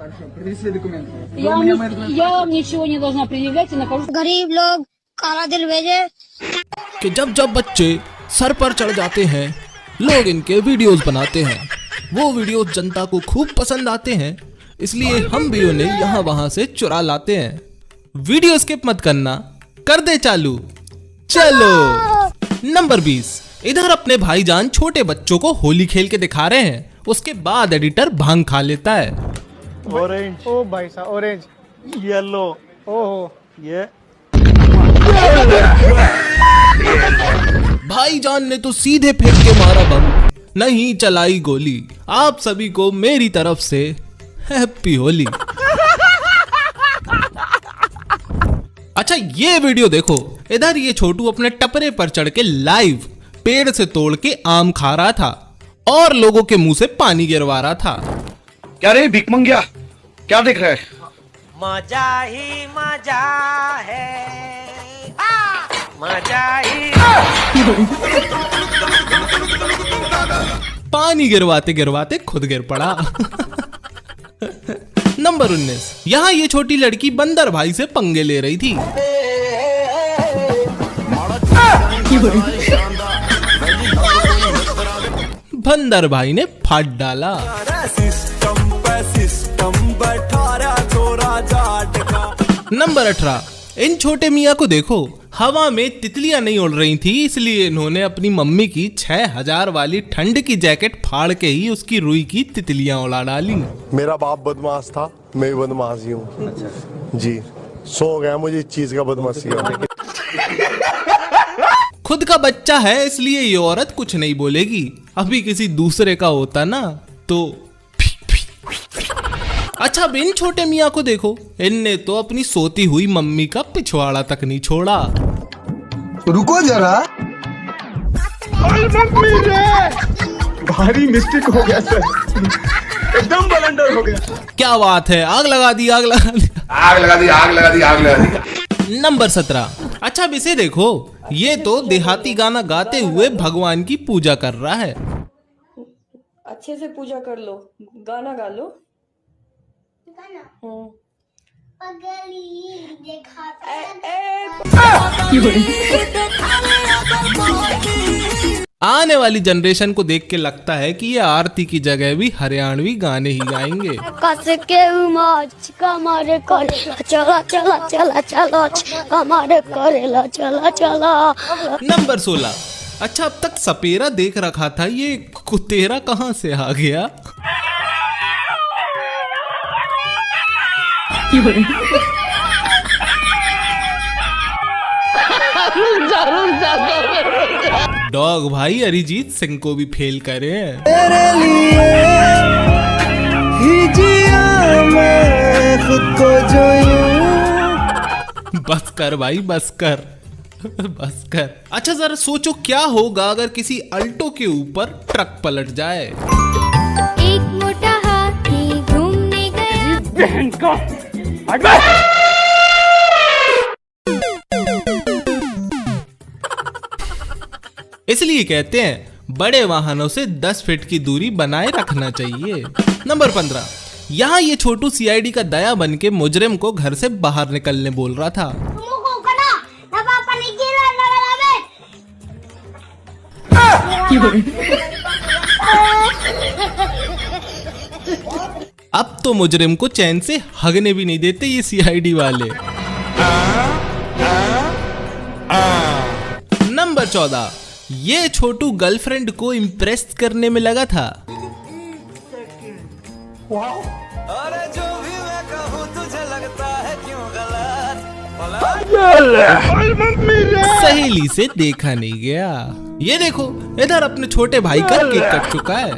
Хорошо, принесли документы. Я вам ничего не должна предъявлять и нахожусь. गरीब लोग काला दिल भेजे। कि जब जब बच्चे सर पर चढ़ जाते हैं लोग इनके वीडियोस बनाते हैं। वो वीडियोस जनता को खूब पसंद आते हैं, इसलिए हम भी उन्हें यहाँ वहाँ से चुरा लाते हैं। वीडियो स्किप मत करना, कर दे चालू। चलो नंबर 20। इधर अपने भाईजान छोटे बच्चों को होली खेल के दिखा रहे हैं, उसके बाद एडिटर भांग खा लेता है। ऑरेंज, ओ भाई साहब ऑरेंज, येलो, ओहो ये भाईजान ने तो सीधे फेंक के मारा बम, नहीं चलाई गोली। आप सभी को मेरी तरफ से हैप्पी होली। अच्छा ये वीडियो देखो, इधर ये छोटू अपने टपरे पर चढ़ के लाइव पेड़ से तोड़ के आम खा रहा था और लोगों के मुंह से पानी गिरवा रहा था। क्या रे भिख मंगिया, क्या देख रहा है? मजा ही मजा है, मजा ही। पानी गिरवाते गिरवाते खुद गिर पड़ा। नंबर 19। यहाँ ये छोटी लड़की बंदर भाई से पंगे ले रही थी। बंदर भाई ने फाड़ डाला। नंबर 18। इन छोटे मियाँ को देखो, हवा में तितलियां नहीं उड़ रही थी, इसलिए इन्होंने अपनी मम्मी की 6000 वाली ठंड की जैकेट फाड़ के ही उसकी रुई की तितलियां उड़ा डाली। मेरा बाप बदमाश था, मैं भी बदमाश ही हूँ। अच्छा। जी, सो गया मुझे इस चीज का बदमाशी का। खुद का बच्चा है इसलिए ये औरत कुछ नहीं बोलेगी, अभी किसी दूसरे का होता ना तो। अच्छा अब इन छोटे मियाँ को देखो, इनने तो अपनी सोती हुई मम्मी का पिछवाड़ा तक नहीं छोड़ा। रुको जरा, भारी मिस्टेक हो गया सर, एकदम ब्लंडर हो गया। क्या बात है, आग लगा दी, आग लगा दी, आग लगा दी, आग लगा दी, आग लगा दी। नंबर 17। अच्छा अब इसे देखो, ये तो देहाती गाना गाते हुए भगवान की पूजा कर रहा है। अच्छे से पूजा कर लो, गाना गा लो। आने वाली जनरेशन को देख के लगता है कि ये आरती की जगह भी हरियाणवी गाने ही गाएंगे। हमारे चला चला चला चला हमारे करेला चला चला। नंबर 16। अच्छा अब तक सपेरा देख रखा था, ये कुतेरा कहाँ से आ गया? डॉग भाई अरिजीत सिंह को भी फेल करे हैं। तेरे लिए ही जिया मैं खुद को जो यूं। बस कर भाई बस कर, बस कर। अच्छा जरा सोचो क्या होगा अगर किसी अल्टो के ऊपर ट्रक पलट जाए। एक मोटा हाथी घूमने गया। बहन का इसलिए कहते हैं बड़े वाहनों से 10 फीट की दूरी बनाए रखना चाहिए। नंबर 15। यहाँ ये छोटू सीआईडी का दया बन के मुजरिम को घर से बाहर निकलने बोल रहा था। अब तो मुजरिम को चैन से हगने भी नहीं देते ये सीआईडी वाले। नंबर 14। ये छोटू गर्लफ्रेंड को इम्प्रेस करने में लगा था। अरे जो भी मैं कहूँ तुझे लगता है क्यों गलत। सहेली से देखा नहीं गया। ये देखो इधर अपने छोटे भाई का केक कट चुका है।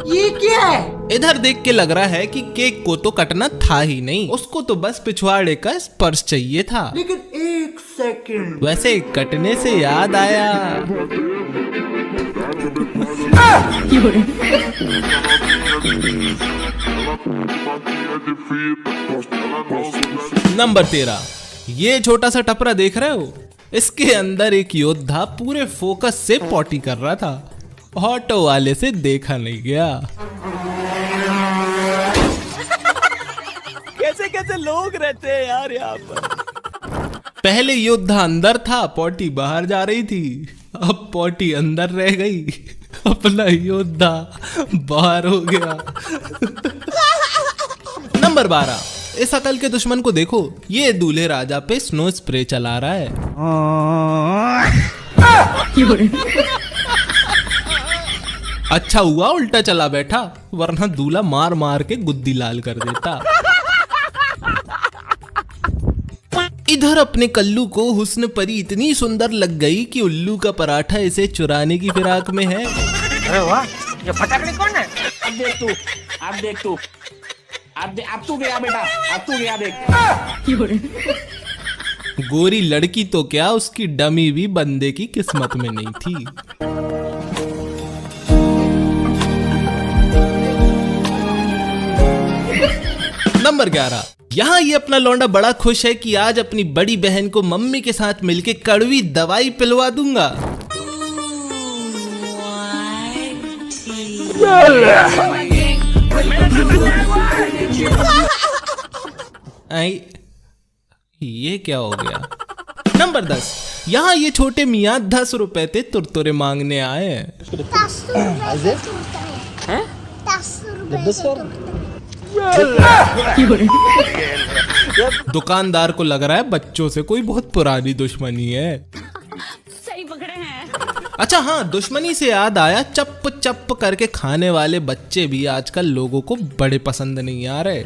ये क्या है? इधर देख के लग रहा है कि केक को तो कटना था ही नहीं, उसको तो बस पिछवाड़े का स्पर्श चाहिए था। लेकिन 1 सेकंड। वैसे कटने से याद आया, नंबर 13। ये छोटा सा टपरा देख रहे हो, इसके अंदर एक योद्धा पूरे फोकस से पॉटी कर रहा था, ऑटो वाले से देखा नहीं गया। लोग रहते हैं यार यहाँ पर। पहले योद्धा अंदर था, पोटी बाहर जा रही थी, अब पोटी अंदर रह गई, अपना योद्धा बाहर हो गया। नंबर 12, इस अकल के दुश्मन को देखो, ये दूल्हे राजा पे स्नो स्प्रे चला रहा है। अच्छा हुआ उल्टा चला बैठा, वरना दूल्हा मार मार के गुद्दी लाल कर देता। इधर अपने कल्लू को हुस्न परी इतनी सुंदर लग गई कि उल्लू का पराठा इसे चुराने की फिराक में है। अरे वाह, ये फटाकड़ी कौन है? अब देख तू, अब देख तू, अब तू गया बेटा, अब तू गया देख। गोरी लड़की तो क्या, उसकी डमी भी बंदे की किस्मत में नहीं थी। नंबर 11, यहाँ ये अपना लौंडा बड़ा खुश है कि आज अपनी बड़ी बहन को मम्मी के साथ मिलके कड़वी दवाई पिलवा दूंगा। ये क्या हो गया? नंबर 10, यहाँ ये छोटे मियाँ 10 रुपए थे तुरतुरे मांगने आए हैं। दुकानदार को लग रहा है बच्चों से कोई बहुत पुरानी दुश्मनी है। सही पकड़े हैं। अच्छा हाँ, दुश्मनी से याद आया, चप्प चप्प करके खाने वाले बच्चे भी आजकल लोगों को बड़े पसंद नहीं आ रहे।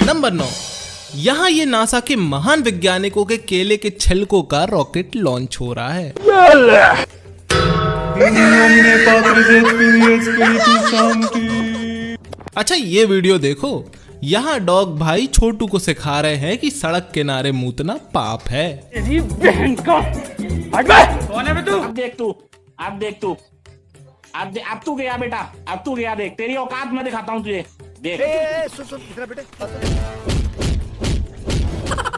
नंबर 9, यहाँ ये नासा के महान वैज्ञानिकों के केले के छिलकों का रॉकेट लॉन्च हो रहा है। अच्छा ये वीडियो देखो, यहाँ डॉग भाई छोटू को सिखा रहे हैं कि सड़क किनारे मूतना पाप है। बहन का कौन है तू? अब देख तू, अब देख तू, अब तू गया बेटा, अब तू गया देख, तेरी औकात मैं दिखाता हूँ तुझे, देख।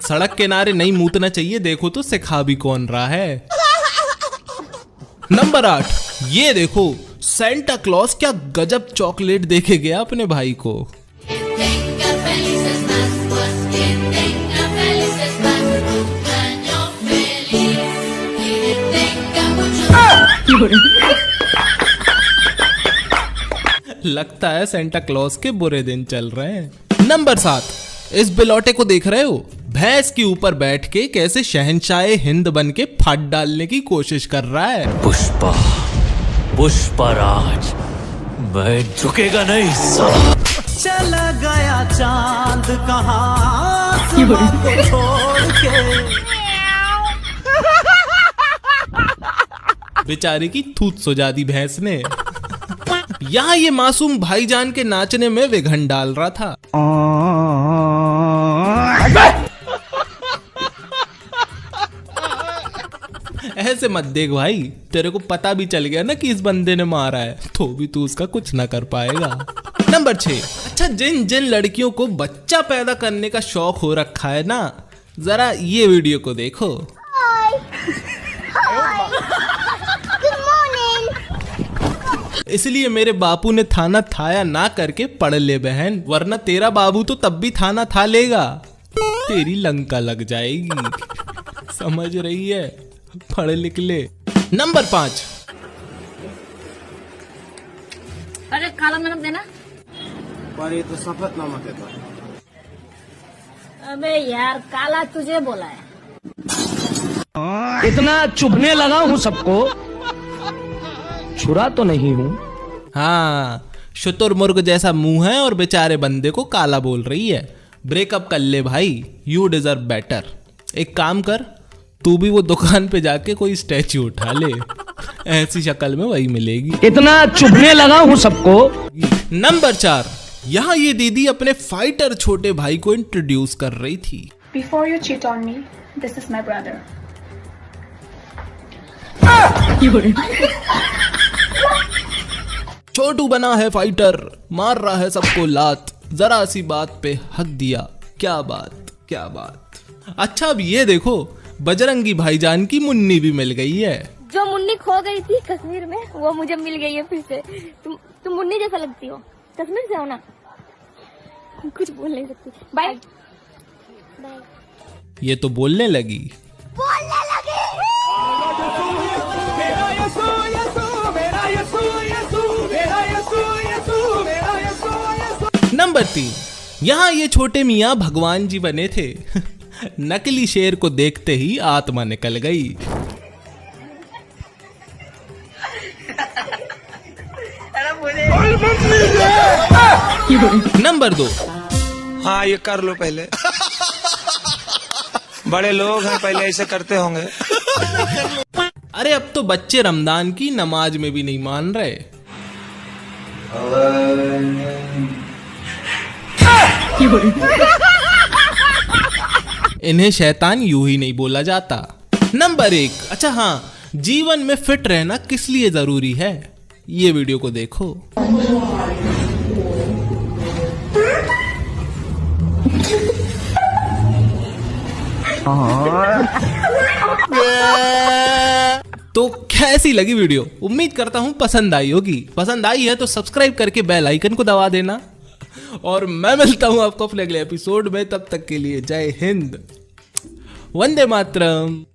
सड़क किनारे नहीं मूतना चाहिए, देखो तो सिखा भी कौन रहा है। नंबर 8, ये देखो सेंटा क्लॉज क्या गजब चॉकलेट देके गया अपने भाई को। लगता है सेंटा क्लॉज के बुरे दिन चल रहे हैं। नंबर 7, इस बिलौटे को देख रहे हो, भैंस के ऊपर बैठ के कैसे शहंशाह हिंद बन के फाड़ डालने की कोशिश कर रहा है। पुष्पा, पुष्पराज, मैं झुकेगा नहीं साला। चला गया चांद कहाँ छोड़ के। बेचारे की थूत सुजा दी भैंस ने। यहाँ ये मासूम भाईजान के नाचने में विघन डाल रहा था। ऐसे मत देख भाई, तेरे को पता भी चल गया ना कि इस बंदे ने मारा है, तो भी तू उसका कुछ ना कर पाएगा। नंबर 6, अच्छा जिन जिन लड़कियों को बच्चा पैदा करने का शौक हो रखा है ना, जरा ये वीडियो को देखो। इसलिए मेरे बापू ने थाना थाया ना करके पढ़ ले बहन, वरना तेरा बाबू तो तब भी थाना था लेगा, तेरी लंका लग जाएगी। समझ रही है? पढ़ लिख ले। नंबर 5, अरे काला नमक देना। पर ये तो शपथनामा कहता है। अबे यार काला तुझे बोला है। इतना चुभने लगा हूँ सबको, छुरा तो नहीं हूँ। हाँ, शुतुरमुर्ग जैसा मुंह है और बेचारे बंदे को काला बोल रही है। ब्रेकअप कर ले भाई, यू डिजर्व बेटर। एक काम कर, तू भी वो दुकान पे जाके कोई स्टैच्यू उठा ले, ऐसी शक्ल में वही मिलेगी। इतना चुभने लगा हूँ सबको। नंबर 4, यहाँ ये दीदी अपने फाइटर छोटे भाई को इंट्रोड्यूस कर रही थी। Before you cheat on me, this is my brother. छोटू बना है फाइटर, मार रहा है सबको लात, जरा सी बात पे हक दिया, क्या बात क्या बात। अच्छा अब ये देखो, बजरंगी भाईजान की मुन्नी भी मिल गई है। जो मुन्नी खो गई थी कश्मीर में वो मुझे मिल गई है फिर से। तुम मुन्नी जैसा लगती हो, कश्मीर से हो ना। कुछ बोल नहीं सकती। Bye bye. ये तो बोलने लगी। नंबर 3, यहाँ ये छोटे मियाँ भगवान जी बने थे। नकली शेर को देखते ही आत्मा निकल गई। नंबर 2, हाँ ये कर लो पहले। बड़े लोग हैं, पहले ऐसे करते होंगे। अरे अब तो बच्चे रमजान की नमाज में भी नहीं मान रहे। इन्हें शैतान यूं ही नहीं बोला जाता। नंबर 1, अच्छा हाँ, जीवन में फिट रहना किस लिए जरूरी है, ये वीडियो को देखो। तो कैसी लगी वीडियो? उम्मीद करता हूं पसंद आई होगी। पसंद आई है तो सब्सक्राइब करके बेल आइकन को दबा देना। और मैं मिलता हूं आपको अपने अगले एपिसोड में। तब तक के लिए जय हिंद, वंदे मातरम।